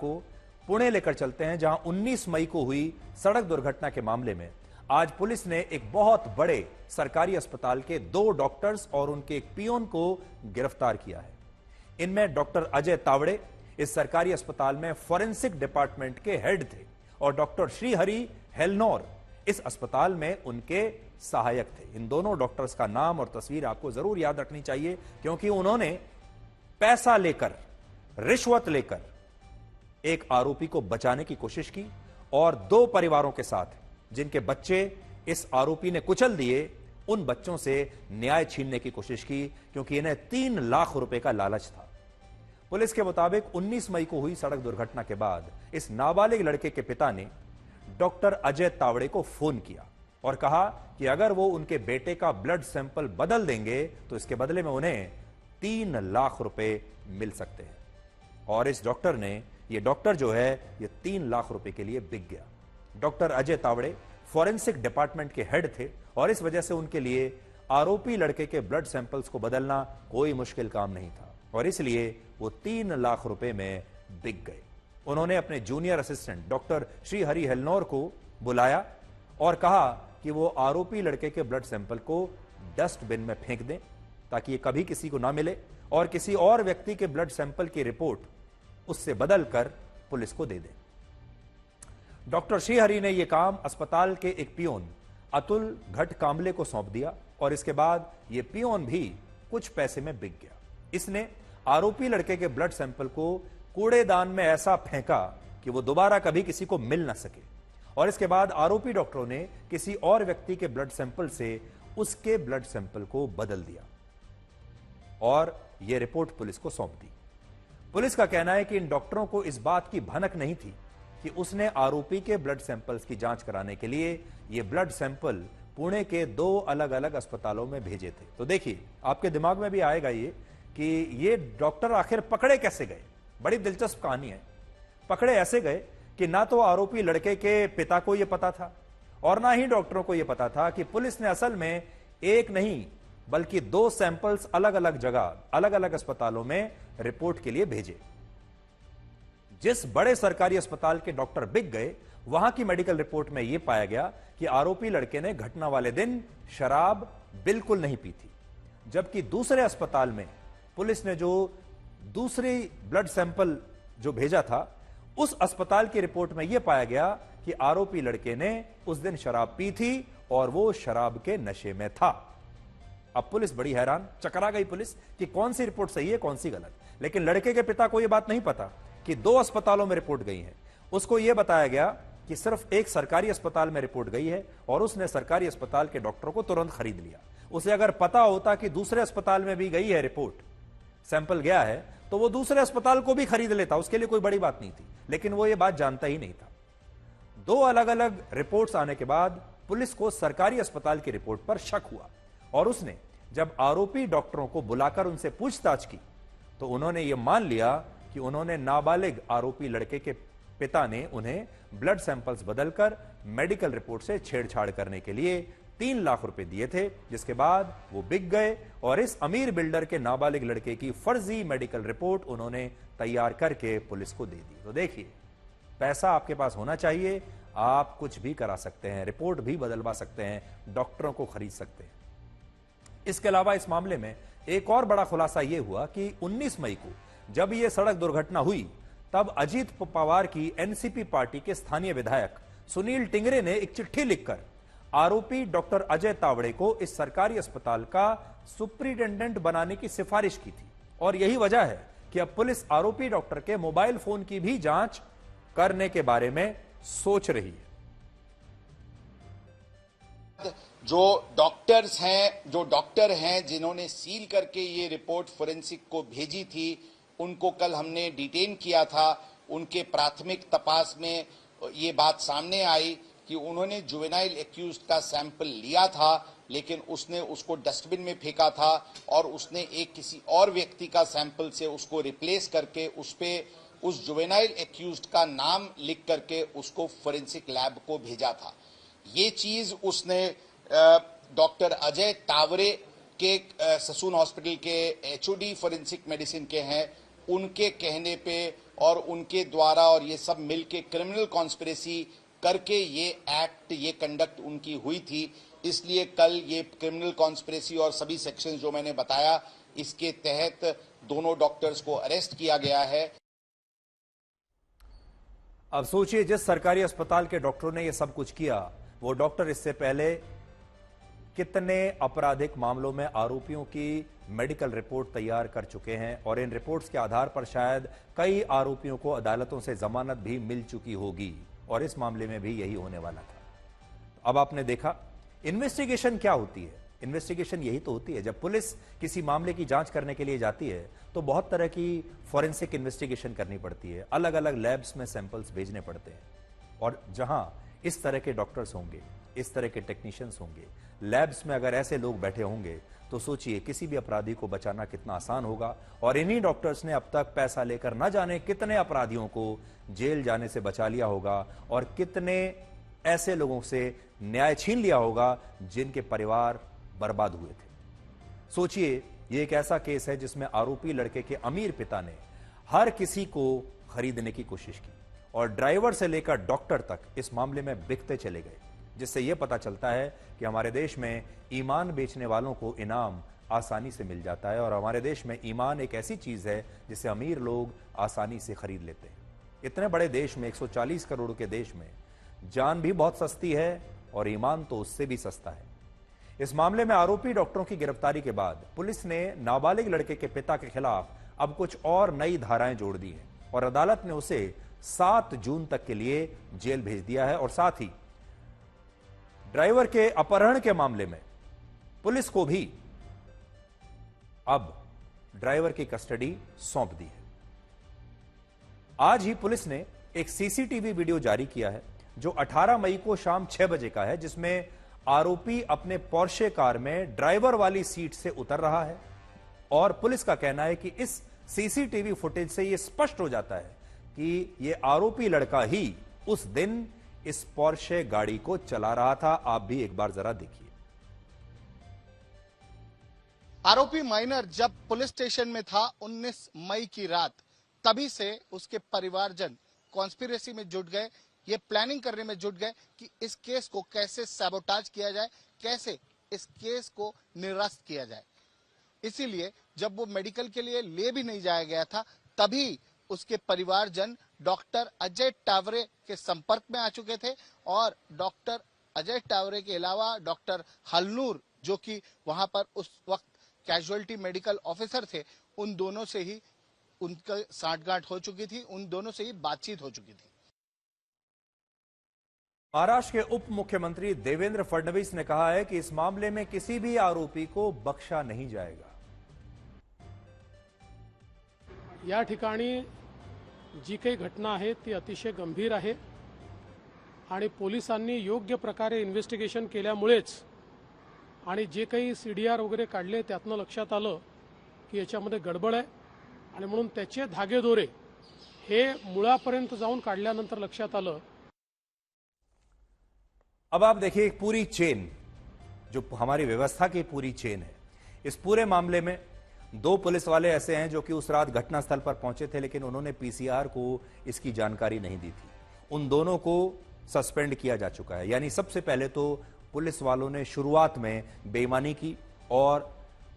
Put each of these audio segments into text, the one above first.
आपको पुणे लेकर चलते हैं, जहां 19 मई को हुई सड़क दुर्घटना के मामले में आज पुलिस ने एक बहुत बड़े सरकारी अस्पताल के 2 डॉक्टर्स और उनके एक पियोन को गिरफ्तार किया है। इनमें डॉक्टर अजय तावड़े इस सरकारी अस्पताल में फॉरेंसिक डिपार्टमेंट के हेड थे और डॉक्टर श्रीहरि हेलनोर इस अस्पताल में उनके सहायक थे। इन दोनों डॉक्टर्स का नाम और तस्वीर आपको जरूर याद रखनी चाहिए, क्योंकि उन्होंने पैसा लेकर, रिश्वत लेकर एक आरोपी को बचाने की कोशिश की और 2 परिवारों के साथ जिनके बच्चे इस आरोपी ने कुचल दिए, उन बच्चों से न्याय छीनने की कोशिश की, क्योंकि इन्हें 3 लाख रुपए का लालच था। पुलिस के मुताबिक 19 मई को हुई सड़क दुर्घटना के बाद इस नाबालिग लड़के के पिता ने डॉक्टर अजय तावड़े को फोन किया और कहा कि अगर वो उनके बेटे का ब्लड सैंपल बदल देंगे तो इसके बदले में उन्हें 3 लाख रुपए मिल सकते हैं। और इस डॉक्टर ने, ये डॉक्टर जो है, ये 3 लाख रुपए के लिए बिक गया। Doctor Ajay Tawde forensic department के हेड थे और इस वजह से उनके लिए आरोपी लड़के के ब्लड सैंपल्स को बदलना कोई मुश्किल काम नहीं था और इसलिए वो 3 लाख रुपए में बिक गए। उन्होंने अपने जूनियर असिस्टेंट डॉक्टर श्रीहरि हेलनोर को बुलाया और कहा कि वो आरोपी लड़के के ब्लड सैंपल को डस्टबिन में फेंक दें ताकि ये कभी किसी को ना मिले और किसी और व्यक्ति के ब्लड सैंपल की रिपोर्ट उससे बदलकर पुलिस को दे दें। डॉक्टर श्रीहरि ने यह काम अस्पताल के एक पियोन अतुल घट कांबले को सौंप दिया और इसके बाद यह पियोन भी कुछ पैसे में बिक गया। इसने आरोपी लड़के के ब्लड सैंपल को कूड़ेदान में ऐसा फेंका कि वो दोबारा कभी किसी को मिल ना सके और इसके बाद आरोपी डॉक्टरों ने किसी और व्यक्ति के ब्लड सैंपल से उसके ब्लड सैंपल को बदल दिया और यह रिपोर्ट पुलिस को सौंप दी। पुलिस का कहना है कि इन डॉक्टरों को इस बात की भनक नहीं थी कि उसने आरोपी के ब्लड सैंपल्स की जांच कराने के लिए ये ब्लड सैंपल पुणे के 2 अलग अलग अस्पतालों में भेजे थे। तो देखिए, आपके दिमाग में भी आएगा ये कि ये डॉक्टर आखिर पकड़े कैसे गए। बड़ी दिलचस्प कहानी है। पकड़े ऐसे गए कि ना तो आरोपी लड़के के पिता को यह पता था और ना ही डॉक्टरों को यह पता था कि पुलिस ने असल में एक नहीं बल्कि 2 सैंपल्स अलग अलग जगह, अलग अलग अस्पतालों में रिपोर्ट के लिए भेजे। जिस बड़े सरकारी अस्पताल के डॉक्टर बिक गए, वहां की मेडिकल रिपोर्ट में यह पाया गया कि आरोपी लड़के ने घटना वाले दिन शराब बिल्कुल नहीं पी थी, जबकि दूसरे अस्पताल में पुलिस ने जो दूसरी ब्लड सैंपल जो भेजा था, उस अस्पताल की रिपोर्ट में यह पाया गया कि आरोपी लड़के ने उस दिन शराब पी थी और वो शराब के नशे में था। अब पुलिस बड़ी हैरान, चकरा गई पुलिस कि कौन सी रिपोर्ट सही है, कौन सी गलत। लेकिन लड़के के पिता को यह बात नहीं पता कि 2 अस्पतालों में रिपोर्ट गई है। उसको यह बताया गया कि सिर्फ एक सरकारी अस्पताल में रिपोर्ट गई है और उसने सरकारी अस्पताल के डॉक्टरों को तुरंत खरीद लिया। उसे अगर पता होता कि दूसरे अस्पताल में भी गई है रिपोर्ट, सैंपल गया है, तो वो दूसरे अस्पताल को भी खरीद लेता, उसके लिए कोई बड़ी बात नहीं थी। लेकिन वो ये बात जानता ही नहीं था। 2 अलग अलग रिपोर्ट्स आने के बाद पुलिस को सरकारी अस्पताल की रिपोर्ट पर शक हुआ और उसने जब आरोपी डॉक्टरों को बुलाकर उनसे पूछताछ की तो उन्होंने यह मान लिया कि उन्होंने नाबालिग आरोपी लड़के के पिता ने उन्हें ब्लड सैंपल्स बदलकर मेडिकल रिपोर्ट से छेड़छाड़ करने के लिए 3 लाख रुपए दिए थे, जिसके बाद वो बिक गए और इस अमीर बिल्डर के नाबालिग लड़के की फर्जी मेडिकल रिपोर्ट उन्होंने तैयार करके पुलिस को दे दी। तो देखिए, पैसा आपके पास होना चाहिए, आप कुछ भी करा सकते हैं, रिपोर्ट भी बदलवा सकते हैं, डॉक्टरों को खरीद सकते हैं। इसके अलावा इस मामले में एक और बड़ा खुलासा यह हुआ कि 19 मई को जब यह सड़क दुर्घटना हुई, तब अजीत पवार की एनसीपी पार्टी के स्थानीय विधायक सुनील टिंगरे ने एक चिट्ठी लिखकर आरोपी डॉक्टर अजय तावड़े को इस सरकारी अस्पताल का सुप्रिंटेंडेंट बनाने की सिफारिश की थी और यही वजह है कि अब पुलिस आरोपी डॉक्टर के मोबाइल फोन की भी जांच करने के बारे में सोच रही है। जो डॉक्टर हैं जिन्होंने सील करके ये रिपोर्ट फोरेंसिक को भेजी थी, उनको कल हमने डिटेन किया था। उनके प्राथमिक तपास में ये बात सामने आई कि उन्होंने जुवेनाइल एक्यूज्ड का सैंपल लिया था, लेकिन उसने उसको डस्टबिन में फेंका था और उसने एक किसी और व्यक्ति का सैंपल से उसको रिप्लेस करके उस जुवेनाइल एक्यूज्ड का नाम लिख करके उसको फोरेंसिक लैब को भेजा था। ये चीज उसने डॉक्टर अजय तावरे के ससून हॉस्पिटल के एचओडी फोरेंसिक मेडिसिन के हैं, उनके कहने पे और उनके द्वारा और ये सब मिलके क्रिमिनल कॉन्स्पिरेसी करके ये एक्ट, ये कंडक्ट उनकी हुई थी। इसलिए कल ये क्रिमिनल कॉन्स्पिरेसी और सभी सेक्शंस जो मैंने बताया, इसके तहत दोनों डॉक्टर्स को अरेस्ट किया गया है। अब सोचिए, जिस सरकारी अस्पताल के डॉक्टरों ने यह सब कुछ किया, वो डॉक्टर इससे पहले कितने आपराधिक मामलों में आरोपियों की मेडिकल रिपोर्ट तैयार कर चुके हैं और इन रिपोर्ट्स के आधार पर शायद कई आरोपियों को अदालतों से जमानत भी मिल चुकी होगी और इस मामले में भी यही होने वाला था। अब आपने देखा इन्वेस्टिगेशन क्या होती है। इन्वेस्टिगेशन यही तो होती है, जब पुलिस किसी मामले की जांच करने के लिए जाती है तो बहुत तरह की फॉरेंसिक इन्वेस्टिगेशन करनी पड़ती है, अलग अलग लैब्स में सैंपल्स भेजने पड़ते हैं। और जहां इस तरह के डॉक्टर्स होंगे, इस तरह के टेक्नीशियंस होंगे, लैब्स में अगर ऐसे लोग बैठे होंगे तो सोचिए किसी भी अपराधी को बचाना कितना आसान होगा। और इन्हीं डॉक्टर्स ने अब तक पैसा लेकर न जाने कितने अपराधियों को जेल जाने से बचा लिया होगा और कितने ऐसे लोगों से न्याय छीन लिया होगा जिनके परिवार बर्बाद हुए थे। सोचिए, यह एक ऐसा केस है जिसमें आरोपी लड़के के अमीर पिता ने हर किसी को खरीदने की कोशिश की और ड्राइवर से लेकर डॉक्टर तक इस मामले में बिकते चले गए, जिससे यह पता चलता है कि हमारे देश में ईमान बेचने वालों को इनाम आसानी से मिल जाता है और हमारे देश में ईमान एक ऐसी चीज है जिसे अमीर लोग आसानी से खरीद लेते हैं। इतने बड़े देश में, 140 करोड़ के देश में, जान भी बहुत सस्ती है और ईमान तो उससे भी सस्ता है। इस मामले में आरोपी डॉक्टरों की गिरफ्तारी के बाद पुलिस ने नाबालिग लड़के के पिता के खिलाफ अब कुछ और नई धाराएं जोड़ दी हैं और अदालत ने उसे 7 जून तक के लिए जेल भेज दिया है और साथ ही ड्राइवर के अपहरण के मामले में पुलिस को भी अब ड्राइवर की कस्टडी सौंप दी है। आज ही पुलिस ने एक सीसीटीवी वीडियो जारी किया है जो 18 मई को शाम 6 बजे का है, जिसमें आरोपी अपने पोर्शे कार में ड्राइवर वाली सीट से उतर रहा है और पुलिस का कहना है कि इस सीसीटीवी फुटेज से यह स्पष्ट हो जाता है कि यह आरोपी लड़का ही उस दिन इस पोर्शे गाड़ी को चला रहा था। आप भी एक बार जरा देखिए। आरोपी माइनर जब पुलिस स्टेशन में था 19 मई की रात, तभी से उसके परिवारजन कॉन्स्पिरेसी में जुट गए, ये प्लानिंग करने में जुट गए कि इस केस को कैसे सैबोटाज किया जाए, कैसे इस केस को निरस्त किया जाए। इसीलिए जब वो मेडिकल के लिए ले भी नहीं जाया गया था, तभी उसके परिवारजन डॉक्टर अजय टावरे के संपर्क में आ चुके थे और डॉक्टर अजय टावरे के अलावा डॉक्टर हलनूर, जो कि वहां पर उस वक्त कैजुअलिटी मेडिकल ऑफिसर थे, उन दोनों से ही उनका साठगांठ हो चुकी थी, उन दोनों से ही बातचीत हो चुकी थी। महाराष्ट्र के उप मुख्यमंत्री देवेंद्र फडणवीस ने कहा है कि इस मामले में किसी भी आरोपी को बख्शा नहीं जाएगा। या ठिकाणी जी काही घटना आहे ती अतिशय गंभीर आहे आणि पोलिसांनी योग्य प्रकारे इन्व्हेस्टिगेशन केल्यामुळेच आणि जे काही सीडीआर वगैरे काढले त्यातनं लक्षात आलं की याच्यामध्ये गडबड आहे आणि म्हणून त्याचे धागेदोरे हे मुळापर्यंत जाऊन काढल्यानंतर लक्षात आलं। अब आप देखिए, एक पूरी चेन, जो हमारी व्यवस्था की पूरी चेन है, इस पूरे मामले में 2 पुलिस वाले ऐसे हैं जो कि उस रात घटनास्थल पर पहुंचे थे लेकिन उन्होंने पीसीआर को इसकी जानकारी नहीं दी थी। उन दोनों को सस्पेंड किया जा चुका है। यानी सबसे पहले तो पुलिस वालों ने शुरुआत में बेईमानी की और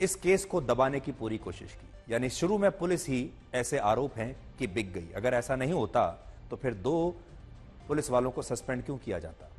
इस केस को दबाने की पूरी कोशिश की। यानी शुरू में पुलिस ही ऐसे आरोप हैं कि बिक गई। अगर ऐसा नहीं होता तो फिर 2 पुलिस वालों को सस्पेंड क्यों किया जाता।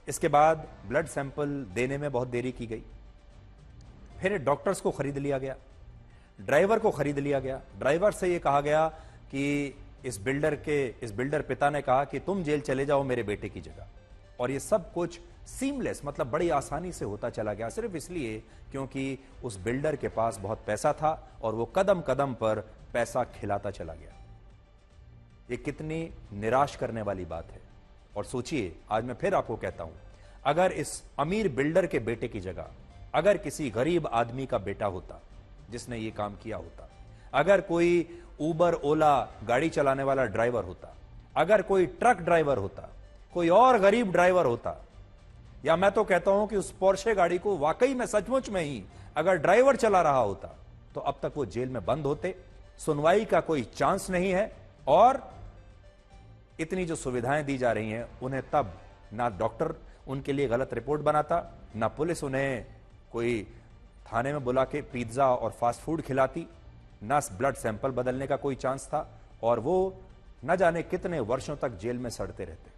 इसके बाद ब्लड सैंपल देने में बहुत देरी की गई, फिर डॉक्टर्स को खरीद लिया गया, ड्राइवर को खरीद लिया गया। ड्राइवर से यह कहा गया कि इस बिल्डर पिता ने कहा कि तुम जेल चले जाओ मेरे बेटे की जगह, और ये सब कुछ सीमलेस, मतलब बड़ी आसानी से होता चला गया, सिर्फ इसलिए क्योंकि उस बिल्डर के पास बहुत पैसा था और वो कदम कदम पर पैसा खिलाता चला गया। ये कितनी निराश करने वाली बात है। और सोचिए, आज मैं फिर आपको कहता हूं, अगर इस अमीर बिल्डर के बेटे की जगह अगर किसी गरीब आदमी का बेटा होता जिसने ये काम किया होता, अगर कोई उबर ओला गाड़ी चलाने वाला ड्राइवर होता, अगर कोई ट्रक ड्राइवर होता, कोई और गरीब ड्राइवर होता, या मैं तो कहता हूं कि उस पोर्शे गाड़ी को वाकई में सचमुच में ही अगर ड्राइवर चला रहा होता, तो अब तक वो जेल में बंद होते सुनवाई का कोई चांस नहीं है और इतनी जो सुविधाएं दी जा रही हैं उन्हें तब ना डॉक्टर उनके लिए गलत रिपोर्ट बनाता, ना पुलिस उन्हें कोई थाने में बुला के पिज्जा और फास्ट फूड खिलाती, ना ब्लड सैंपल बदलने का कोई चांस था और वो न जाने कितने वर्षों तक जेल में सड़ते रहते।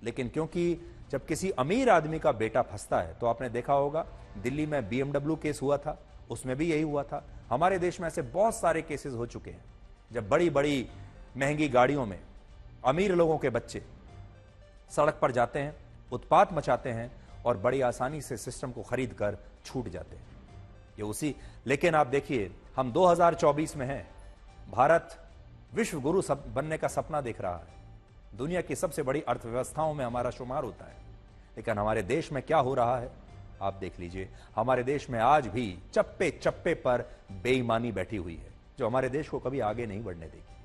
लेकिन क्योंकि जब किसी अमीर आदमी का बेटा फंसता है तो आपने देखा होगा दिल्ली में BMW केस हुआ था, उसमें भी यही हुआ था। हमारे देश में ऐसे बहुत सारे केसेस हो चुके हैं जब बड़ी बड़ी महंगी गाड़ियों में अमीर लोगों के बच्चे सड़क पर जाते हैं, उत्पात मचाते हैं और बड़ी आसानी से सिस्टम को खरीद कर छूट जाते हैं। ये उसी लेकिन आप देखिए हम 2024 में हैं, भारत विश्व गुरु बनने का सपना देख रहा है, दुनिया की सबसे बड़ी अर्थव्यवस्थाओं में हमारा शुमार होता है, लेकिन हमारे देश में क्या हो रहा है आप देख लीजिए। हमारे देश में आज भी चप्पे चप्पे पर बेईमानी बैठी हुई है जो हमारे देश को कभी आगे नहीं बढ़ने देगी।